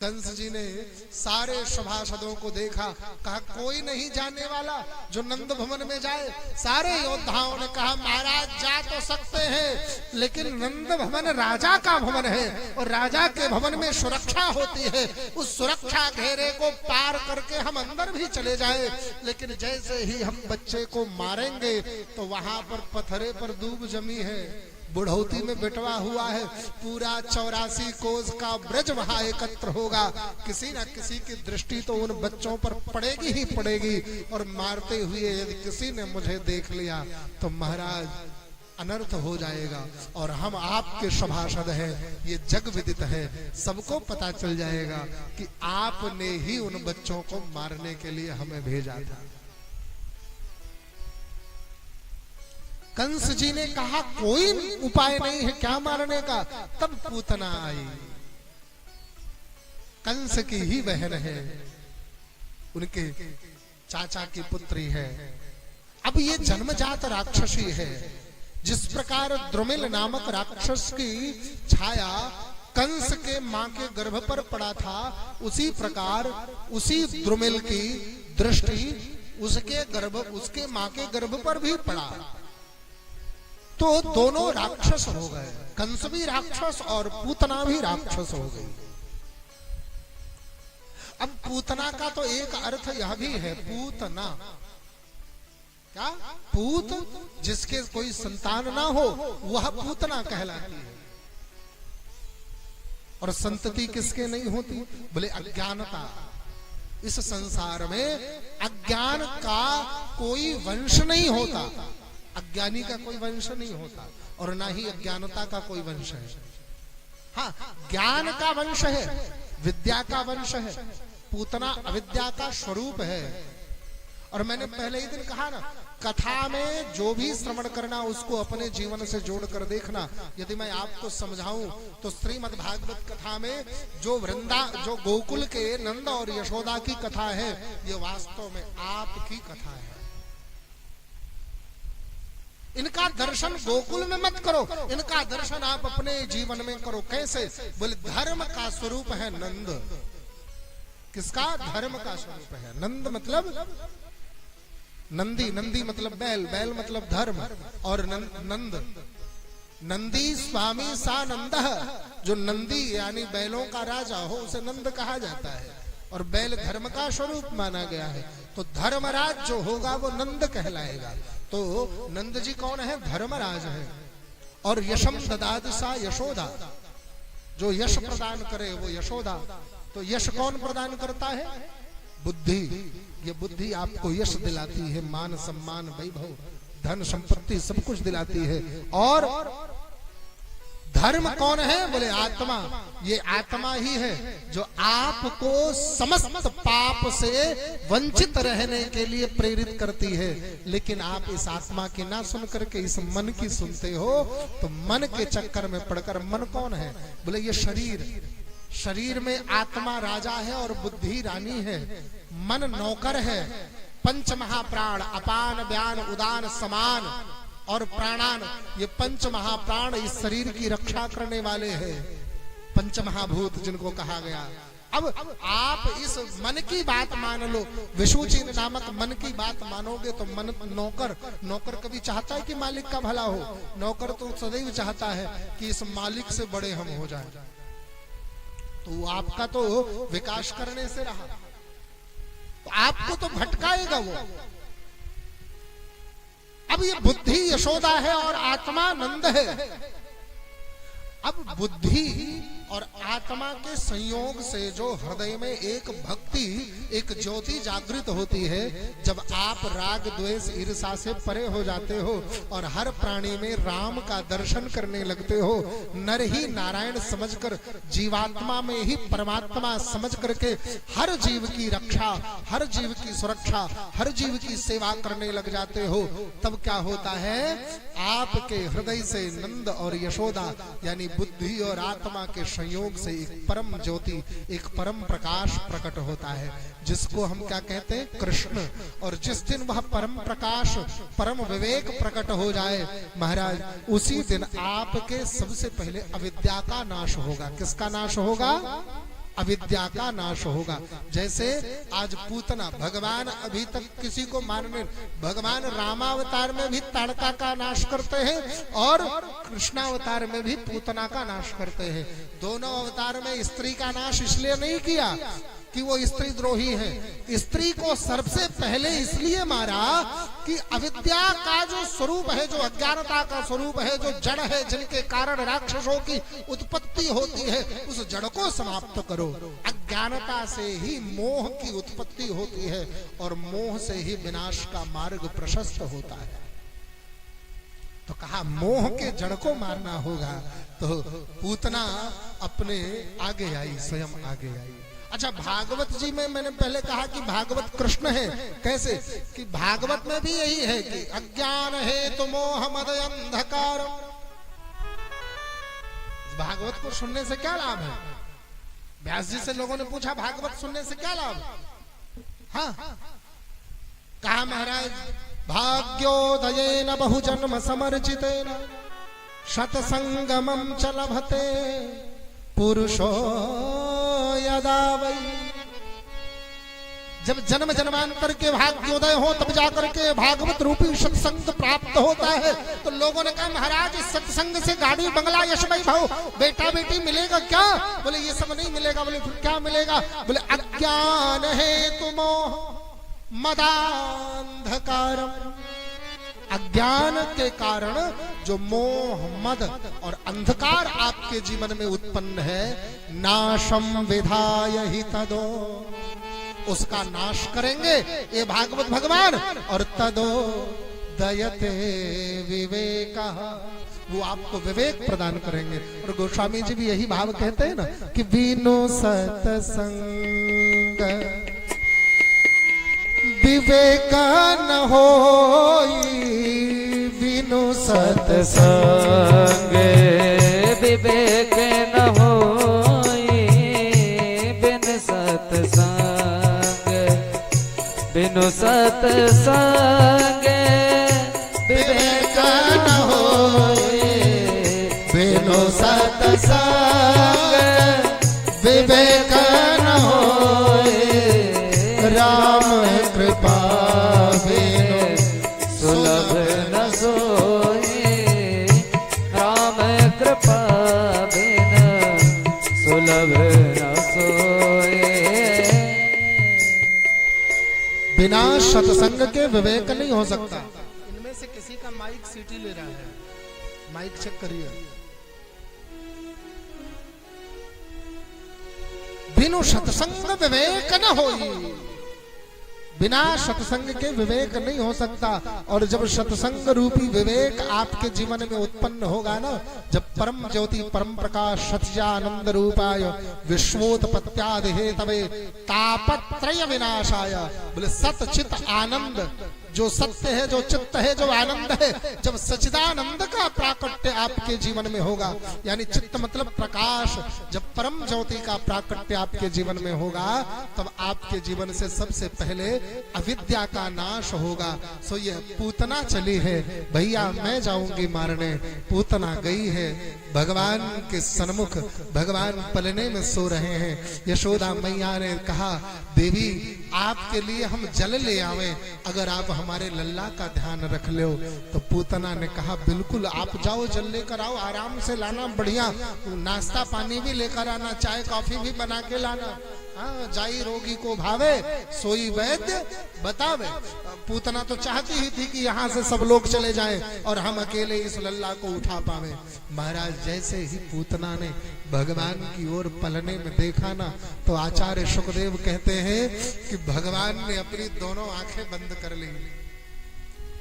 कंस जी ने सारे सभासदों को देखा, कहा कोई नहीं जाने वाला जो नंद भवन में जाए। सारे योद्धाओं ने कहा महाराज जा तो सकते हैं, लेकिन नंद भवन राजा का भवन है और राजा के भवन में सुरक्षा होती है। उस सुरक्षा घेरे को पार करके हम अंदर भी चले जाए, लेकिन जैसे ही हम बच्चे को मारेंगे तो वहां पर पत्थरे पर दूब जमी है, बुढ़ौती में बेटवा हुआ है, पूरा 84 कोस का ब्रज वहां एकत्र होगा। किसी न किसी की दृष्टि तो उन बच्चों पर पड़ेगी ही पड़ेगी, और मारते हुए यदि किसी ने मुझे देख लिया तो महाराज अनर्थ हो जाएगा। और हम आपके सभासद हैं, ये जग विदित है, सबको पता चल जाएगा कि आपने ही उन बच्चों को मारने के लिए हमें भेजा था। कंस जी ने कहा कोई उपाय नहीं है क्या मारने का। तब पूतना आई, कंस की ही बहन है, उनके चाचा की पुत्री है। अब ये जन्मजात राक्षसी है। जिस प्रकार द्रुमिल नामक राक्षस की छाया कंस के मां के गर्भ पर पड़ा था, उसी प्रकार उसी द्रुमिल की दृष्टि उसके मां के गर्भ पर भी पड़ा। तो दोनों राक्षस हो गए, कंस भी राक्षस और पूतना भी राक्षस हो गई। अब पूतना का तो एक अर्थ यह भी है, पूतना क्या, पूत जिसके कोई संतान ना हो वह पूतना कहलाती है। और संतति किसके नहीं होती, बोले अज्ञानता। इस संसार में अज्ञान का कोई वंश नहीं होता, अज्ञानी का कोई वंश नहीं होता, और ना ही अज्ञानता का कोई वंश है। हाँ, ज्ञान का वंश है, विद्या का वंश है। पूतना अविद्या का स्वरूप है। और मैंने पहले ही दिन कहा ना, कथा में जो भी श्रवण करना उसको अपने जीवन से जोड़कर देखना। यदि मैं आपको समझाऊं तो श्रीमद् भागवत कथा में जो गोकुल के नंद और यशोदा की कथा है, ये वास्तव में आपकी कथा है। इनका दर्शन गोकुल में मत करो, इनका दर्शन आप अपने जीवन में करो। कैसे, बोले धर्म का स्वरूप है नंद। किसका, धर्म का स्वरूप है नंद। मतलब नंदी, नंदी मतलब बैल, बैल मतलब धर्म, और नंद नंदी स्वामी सा नंद। जो नंदी यानी बैलों का राजा हो उसे नंद कहा जाता है, और बैल धर्म का स्वरूप माना गया है। तो धर्मराज जो होगा वो नंद कहलाएगा। तो नंद जी कौन है, धर्मराज है। और यशम ददाद सा यशोदा, जो यश प्रदान करे वो यशोदा। तो यश कौन प्रदान करता है, बुद्धि। ये बुद्धि आपको यश दिलाती है, मान सम्मान वैभव धन संपत्ति सब कुछ दिलाती है। और धर्म कौन है, बोले आत्मा। ये आत्मा ही है जो आपको समस्त पाप से वंचित रहने के लिए प्रेरित करती है। लेकिन आप इस आत्मा की ना सुन करके इस मन की सुनते हो, तो मन के चक्कर में पड़कर, मन कौन है, बोले ये शरीर। शरीर में आत्मा राजा है और बुद्धि रानी है, मन नौकर है। पंच महाप्राण अपान व्यान उदान समान और प्राणान, ये पंच महाप्राण इस शरीर की रक्षा करने वाले हैं, पंच महाभूत जिनको कहा गया। अब आप इस मन की बात मान लो, विशुचि नामक मन की बात मानोगे तो मन नौकर। नौकर कभी चाहता है कि मालिक का भला हो, नौकर तो सदैव चाहता है कि इस मालिक से बड़े हम हो जाएं। तो आपका तो विकास करने से रहा, तो आपको तो भटकाएगा वो। अब ये बुद्धि यशोदा है और आत्मा नंद है। अब बुद्धि और आत्मा के संयोग से जो हृदय में एक भक्ति, एक ज्योति जागृत होती है, जब आप राग द्वेष ईर्षा से परे हो जाते हो और हर प्राणी में राम का दर्शन करने लगते हो, नर ही नारायण समझकर, जीवात्मा में ही परमात्मा समझ करके हर जीव की रक्षा, हर जीव की सुरक्षा, हर जीव की सेवा करने लग जाते हो, तब क्या होता है, आपके हृदय से नंद और यशोदा यानी बुद्धि और आत्मा के संयोग से एक परम ज्योति, एक परम प्रकाश प्रकट होता है, जिसको हम क्या कहते हैं, कृष्ण। और जिस दिन वह परम प्रकाश, परम विवेक प्रकट हो जाए महाराज, उसी दिन आपके सबसे पहले अविद्या का नाश होगा। किसका नाश होगा, अविद्या का नाश होगा। जैसे आज पूतना, भगवान अभी तक किसी को मानने, भगवान रामावतार में भी ताड़का का नाश करते हैं और कृष्णावतार में भी पूतना का नाश करते हैं। दोनों अवतार में स्त्री का नाश इसलिए नहीं किया कि वो स्त्री द्रोही है। स्त्री को सबसे पहले इसलिए मारा कि अविद्या का जो स्वरूप है, जो अज्ञानता का स्वरूप है, जो जड़ है, जिनके कारण राक्षसों की उत्पत्ति होती है, उस जड़ को समाप्त करो। अज्ञानता से ही मोह की उत्पत्ति होती है और मोह से ही विनाश का मार्ग प्रशस्त होता है। तो कहा मोह के जड़ को मारना होगा। तो पूतना अपने आगे आई, स्वयं आगे आई। अच्छा, भागवत जी में मैंने पहले कहा कि भागवत कृष्ण है। कैसे कि भागवत में भी यही है कि अज्ञान है तो मोह मद अंधकार। भागवत को सुनने से क्या लाभ है? व्यास जी से लोगों ने पूछा भागवत सुनने से क्या लाभ? हाँ, कहा महाराज, भाग्योदयेन बहुजन्म समर्जितेन शतसंगमं च लभते पुरुषो यदा वै। जब जन्म जन्मांतर के भाग्योदय हो तब जाकर के भागवत रूपी सत्संग प्राप्त होता है। तो लोगों ने कहा महाराज, इस सत्संग से गाड़ी बंगला यश वैभव बेटा बेटी मिलेगा क्या? बोले ये सब नहीं मिलेगा। बोले फिर क्या मिलेगा? बोले अज्ञान है तो मोह मदांधकारम। अज्ञान के कारण जो मोह मद और अंधकार आपके जीवन में उत्पन्न है, नाशम विधाय ही तदो, उसका नाश करेंगे ये भागवत भगवान। और तदो दयते विवेक, वो आपको विवेक प्रदान करेंगे। और गोस्वामी जी भी यही भाव कहते हैं ना कि बिनु सत्संग विवेक न होई, बिनु सत्संग विवेक न होई, बिनु सत्संग, बिनु सत्संग विवेक न होई, बिनु सत्संग विवेक न होए, राम कृपा बिनु सुलभ न सोई, राम कृपा बिन सुलभ न सोई। बिना सत्संग के विवेक नहीं हो सकता। इनमें से किसी का माइक सीटी ले रहा है, माइक चेक करिए। बिनु सत्संग विवेक न होई, बिना सत्संग के विवेक नहीं हो सकता। और जब सत्संग रूपी विवेक आपके जीवन में उत्पन्न होगा ना, जब परम ज्योति परम प्रकाश सच्चिदानंद रूपाय विश्वोत्पत्त्यादि हेतवे तापत्रय विनाशाय, बोले सत चित आनंद, जो सत्य है, जो चित्त है, जो आनंद है, जब सच्चिदानंद का प्राकट्य आपके जीवन में होगा, यानी चित्त मतलब प्रकाश, जब परम ज्योति का प्राकट्य आपके जीवन में होगा, तब आपके जीवन से सबसे पहले अविद्या का नाश होगा। सो यह पूतना चली है, भैया मैं जाऊंगी मारने, पूतना गई है भगवान के सन्मुख, भगवान पलने में सो रहे हैं। यशोदा मैया ने कहा देवी आपके लिए हम जल ले आवे, अगर आप हमारे लल्ला का ध्यान रख लो। तो पूतना ने कहा बिल्कुल, आप जाओ जल लेकर आओ, आराम से लाना, बढ़िया नाश्ता पानी भी लेकर आना, चाय कॉफी भी बना के लाना। हाँ, जाई रोगी को भावे सोई वैद्य बतावे। पूतना तो चाहती ही थी कि यहाँ से सब लोग चले जाएं और हम अकेले इस लल्ला को उठा पावे। महाराज जैसे ही पूतना ने भगवान की ओर पलने में देखा ना, तो आचार्य सुखदेव कहते हैं कि भगवान ने अपनी दोनों आंखें बंद कर ली।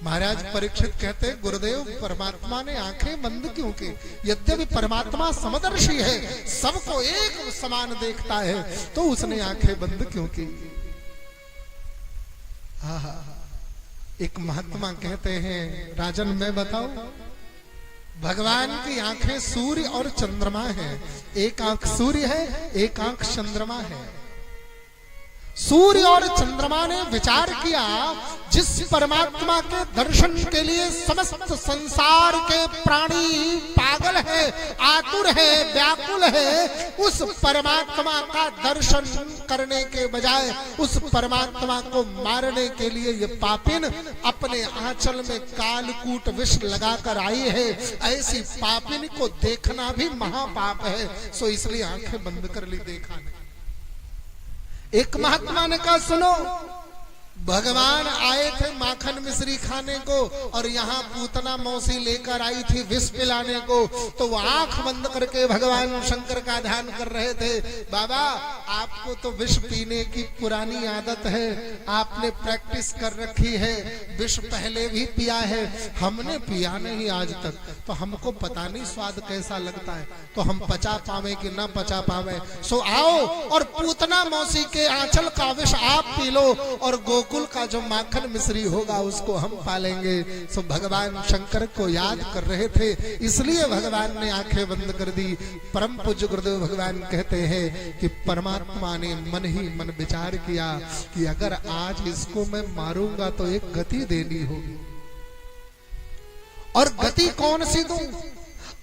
महाराज परीक्षित कहते हैं गुरुदेव परमात्मा ने आंखें बंद क्यों की? यद्यपि परमात्मा समदर्शी है, सबको एक समान देखता है, तो उसने आंखें बंद क्यों की? एक महात्मा कहते हैं राजन मैं बताऊं, भगवान की आंखें सूर्य और चंद्रमा है। एक आंख सूर्य है, एक आंख चंद्रमा है। सूर्य और चंद्रमा ने विचार किया, जिस परमात्मा के दर्शन के लिए समस्त संसार के प्राणी पागल है, आतुर है, व्याकुल है, उस परमात्मा का दर्शन करने के बजाय उस परमात्मा को मारने के लिए ये पापिन अपने आंचल में कालकूट विष लगाकर आई है। ऐसी पापिन को देखना भी महापाप है। सो इसलिए आंखें बंद कर ली, देखा नहीं। एक महात्मा ने कहा, सुनो, भगवान आए थे माखन मिश्री खाने को और यहाँ पूतना मौसी लेकर आई थी विष पिलाने को, तो वो आंख बंद करके भगवान शंकर का ध्यान कर रहे थे। बाबा, आपको तो विष पीने की पुरानी आदत है, आपने प्रैक्टिस कर रखी है, विष पहले भी पिया है, हमने पिया नहीं आज तक, तो हमको पता नहीं स्वाद कैसा लगता है, तो हम पचा पावे कि ना पचा पावे। सो आओ और पूतना मौसी के आंचल का विष आप पी लो और गोकुल का जो माखन मिश्री होगा उसको हम पालेंगे। सो भगवान शंकर को याद कर रहे थे, इसलिए भगवान ने आंखें बंद कर दी। परम पूज्य गुरुदेव भगवान कहते हैं कि परमात्मा ने मन ही मन विचार किया कि अगर आज इसको मैं मारूंगा तो एक गति देनी होगी, और गति कौन सी दूं?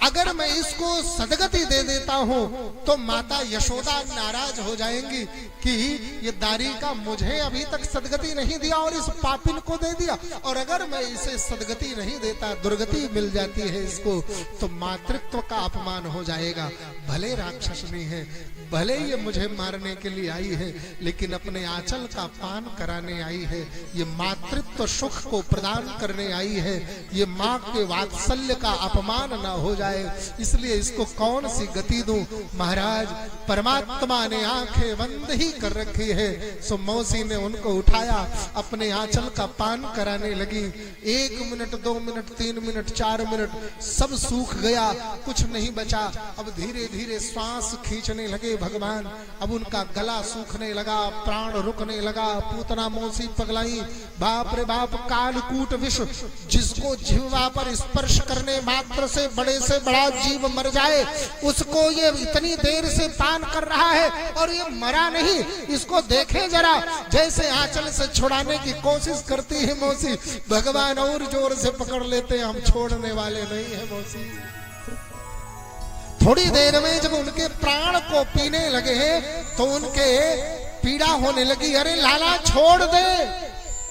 अगर मैं इसको सदगति दे देता हूं तो माता यशोदा नाराज हो जाएंगी कि ये दारी का मुझे अभी तक सदगति नहीं दिया और इस पापिन को दे दिया, और अगर मैं इसे सदगति नहीं देता, दुर्गति मिल जाती है इसको, तो मातृत्व का अपमान हो जाएगा। भले राक्षसनी है, भले ये मुझे मारने के लिए आई है, लेकिन अपने आंचल का पान कराने आई है, ये मातृत्व सुख को प्रदान करने आई है, ये माँ के वात्सल्य का अपमान ना हो जाए, इसलिए इसको कौन सी गति दूं। महाराज, परमात्मा ने आंखें बंद ही कर रखी है। सो मौसी ने उनको उठाया, अपने आंचल का पान कराने लगी। 1 मिनट, 2 मिनट, 3 मिनट, 4 मिनट सब सूख गया, कुछ नहीं बचा। अब धीरे धीरे श्वास खींचने लगे भगवान, अब उनका गला सूखने लगा, प्राण रुकने लगा। पूतना मौसी पगलाई, बाप रे बाप, कालकूट विष जिसको जिह्वा पर स्पर्श करने मात्र से बड़े से बड़ा जीव मर जाए, उसको ये इतनी देर से पान कर रहा है और ये मरा नहीं। इसको देखे जरा, जैसे आंचल से छुड़ाने की कोशिश करती है मौसी, भगवान और जोर से पकड़ लेते हैं, हम छोड़ने वाले नहीं है मौसी। थोड़ी देर में जब उनके प्राण को पीने लगे तो उनके पीड़ा होने लगी। अरे लाला, छोड़ दे,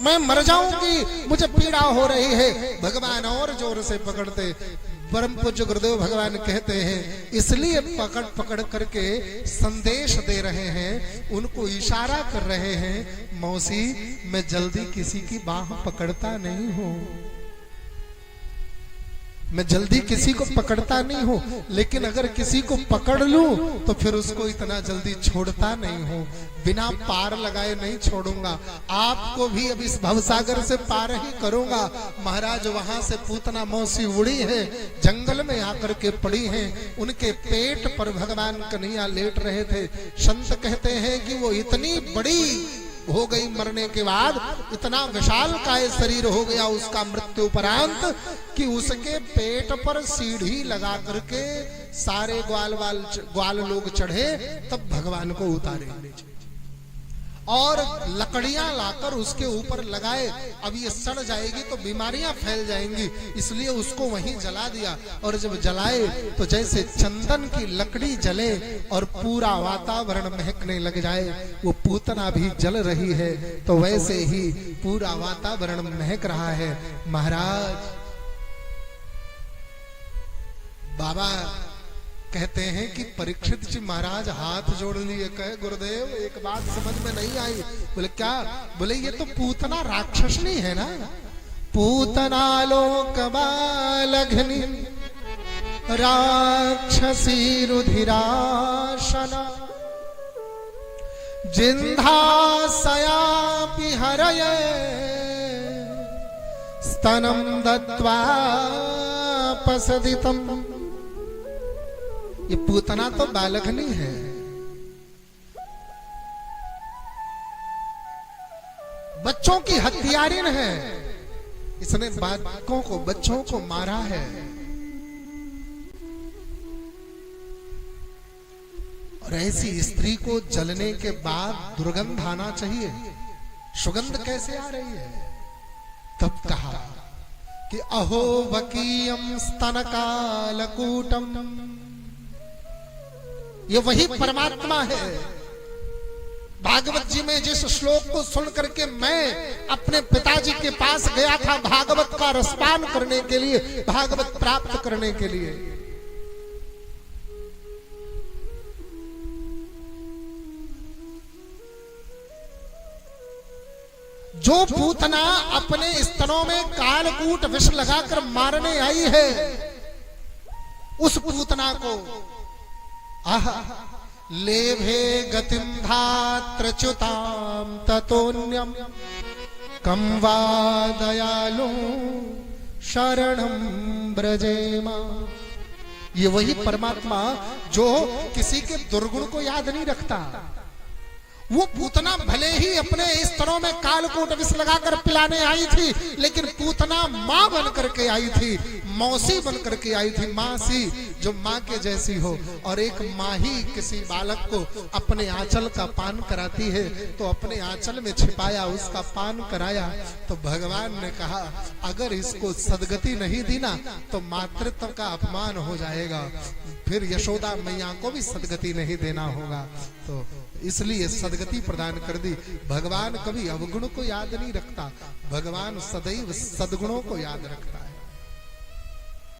मैं मर जाऊंगी, मुझे पीड़ा हो रही है। भगवान और जोर से पकड़ते। परम पूज्य गुरुदेव भगवान कहते हैं, इसलिए पकड़ पकड़ करके संदेश दे रहे हैं, उनको इशारा कर रहे हैं, मौसी, मैं जल्दी किसी की बाह पकड़ता नहीं हूं, मैं जल्दी किसी को पकड़ता नहीं हूं, लेकिन अगर किसी को पकड़ लूं तो फिर उसको इतना जल्दी छोड़ता नहीं हूं, बिना पार लगाए नहीं छोड़ूंगा, आपको भी अब इस भवसागर से पार ही करूंगा। महाराज, वहां से पूतना मौसी उड़ी है, जंगल में आकर के पड़ी हैं, उनके पेट पर भगवान कन्हैया लेट रहे थे। संत कहते हैं कि वो इतनी बड़ी हो गई मरने के बाद, इतना विशाल काय शरीर हो गया उसका मृत्यु उपरांत कि उसके पेट पर सीढ़ी लगा करके सारे ग्वाल लोग चढ़े, तब भगवान को उतारे और लकड़ियां लाकर उसके ऊपर लगाए। अब ये सड़ जाएगी तो बीमारियां फैल जाएंगी, इसलिए उसको वहीं जला दिया। और जब जलाए तो जैसे चंदन की लकड़ी जले और पूरा वातावरण महकने लग जाए, वो पूतना भी जल रही है, तो वैसे ही पूरा वातावरण महक रहा है। महाराज, बाबा कहते हैं कि परीक्षित जी महाराज हाथ जोड़ लिए, कहे, गुरुदेव, एक बात समझ में नहीं आई। बोले, क्या? बोले, ये तो पूतना राक्षसनी है ना, पूतना लोक बालघ्नि राक्षसी रुधिराशना जिन्धासयापि हरये स्तनं दत्त्वा पसदितम्। ये पूतना तो बालघ्नि है, बच्चों की हत्यारिन है, इसने बालकों को, बच्चों को मारा है। और ऐसी स्त्री को जलने के बाद दुर्गंध आना चाहिए, सुगंध कैसे आ रही है? तब कहा कि अहो वकीयम स्तनकालकूटम, ये वही परमात्मा है। भागवत जी में जिस श्लोक को सुन करके मैं अपने पिताजी के पास गया था भागवत का रसपान करने के लिए, भागवत प्राप्त करने के लिए, जो पूतना अपने स्तनों में कालकूट विष लगाकर मारने आई है, उस पूतना को आहा लेभे गतिम धात्रच्युताम ततोन्यम कम वा दयालु शरणम ब्रजेमा। ये वही परमात्मा जो किसी के दुर्गुण को याद नहीं रखता। वो पूतना भले ही अपने स्तनों में कालकूट विष लगाकर पिलाने आई थी, लेकिन पूतना माँ बन करके आई थी, मौसी बन करके आई थी, मासी जो माँ के जैसी हो। और एक माँ ही किसी बालक को अपने आंचल का पान कराती है, तो अपने आंचल में छिपाया उसका पान कराया। तो भगवान ने कहा अगर इसको सदगति नहीं दी ना तो मातृत्व का अपमान हो जाएगा, फिर यशोदा मैया को भी सदगति नहीं देना होगा। तो इसलिए सदगति प्रदान कर दी। भगवान कभी अवगुण को याद नहीं रखता, भगवान सदैव सदगुणों को याद रखता है।